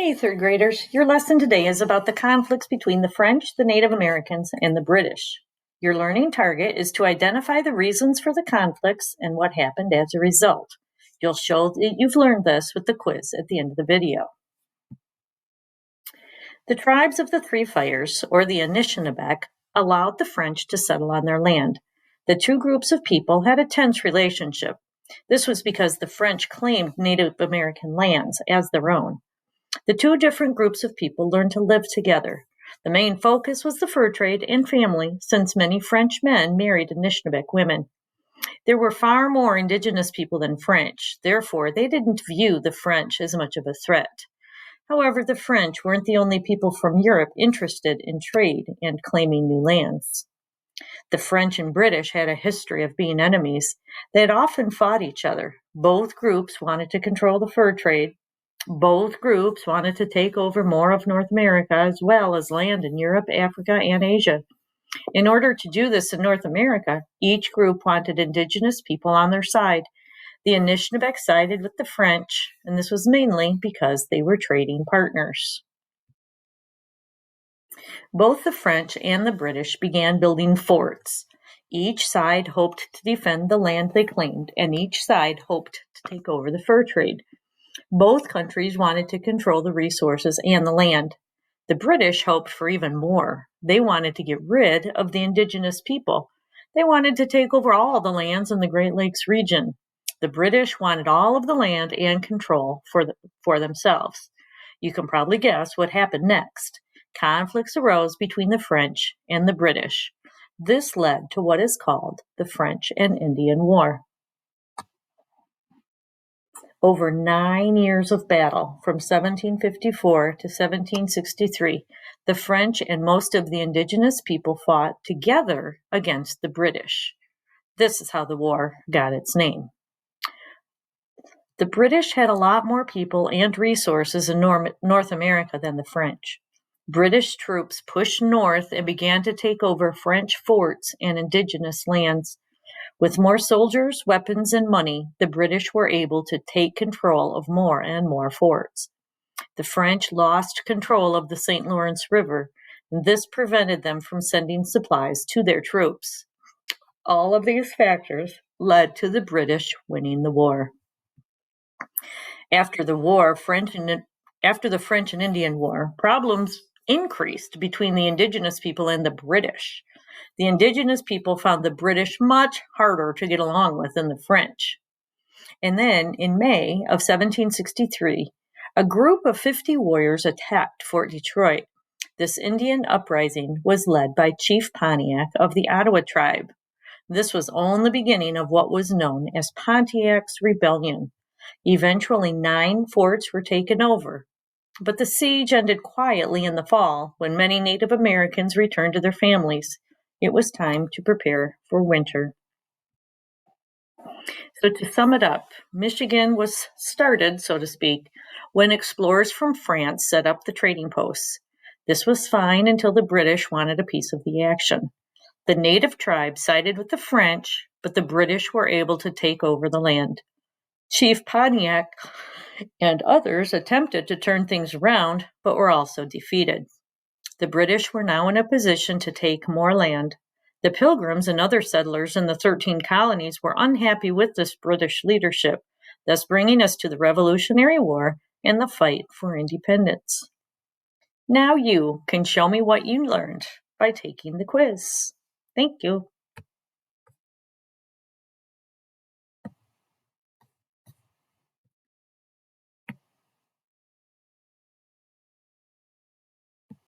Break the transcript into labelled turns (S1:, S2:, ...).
S1: Hey, third graders. Your lesson today is about the conflicts between the French, the Native Americans, and the British. Your learning target is to identify the reasons for the conflicts and what happened as a result. You'll show that you've learned this with the quiz at the end of the video. The tribes of the Three Fires, or the Anishinaabe, allowed the French to settle on their land. The two groups of people had a tense relationship. This was because the French claimed Native American lands as their own. The two different groups of people learned to live together. The main focus was the fur trade and family, since many French men married Anishinaabe women. There were far more indigenous people than French, therefore they didn't view the French as much of a threat. However, the French weren't the only people from Europe interested in trade and claiming new lands. The French and British had a history of being enemies. They had often fought each other. Both groups wanted to control the fur trade. Both groups wanted to take over more of North America as well as land in Europe, Africa, and Asia. In order to do this in North America, each group wanted indigenous people on their side. The Anishinaabe sided with the French, and this was mainly because they were trading partners. Both the French and the British began building forts. Each side hoped to defend the land they claimed, and each side hoped to take over the fur trade. Both countries wanted to control the resources and the land. The British hoped for even more. They wanted to get rid of the indigenous people. They wanted to take over all the lands in the Great Lakes region. The British wanted all of the land and control for themselves. You can probably guess what happened next. Conflicts arose between the French and the British. This led to what is called the French and Indian War. Over 9 years of battle, from 1754 to 1763, the French and most of the indigenous people fought together against the British. This is how the war got its name. The British had a lot more people and resources in North America than the French. British troops pushed north and began to take over French forts and indigenous lands. With more soldiers, weapons, and money, the British were able to take control of more and more forts. The French lost control of the St. Lawrence River, and this prevented them from sending supplies to their troops. All of these factors led to the British winning the war. After the French and Indian War, problems increased between the indigenous people and the British. The indigenous people found the British much harder to get along with than the French. And then, in May of 1763, a group of 50 warriors attacked Fort Detroit. This Indian uprising was led by Chief Pontiac of the Ottawa tribe. This was only the beginning of what was known as Pontiac's Rebellion. Eventually, 9 forts were taken over. But the siege ended quietly in the fall when many Native Americans returned to their families. It was time to prepare for winter. So to sum it up, Michigan was started, so to speak, when explorers from France set up the trading posts. This was fine until the British wanted a piece of the action. The native tribes sided with the French, but the British were able to take over the land. Chief Pontiac and others attempted to turn things around, but were also defeated. The British were now in a position to take more land. The Pilgrims and other settlers in the 13 colonies were unhappy with this British leadership, thus bringing us to the Revolutionary War and the fight for independence. Now you can show me what you learned by taking the quiz. Thank you.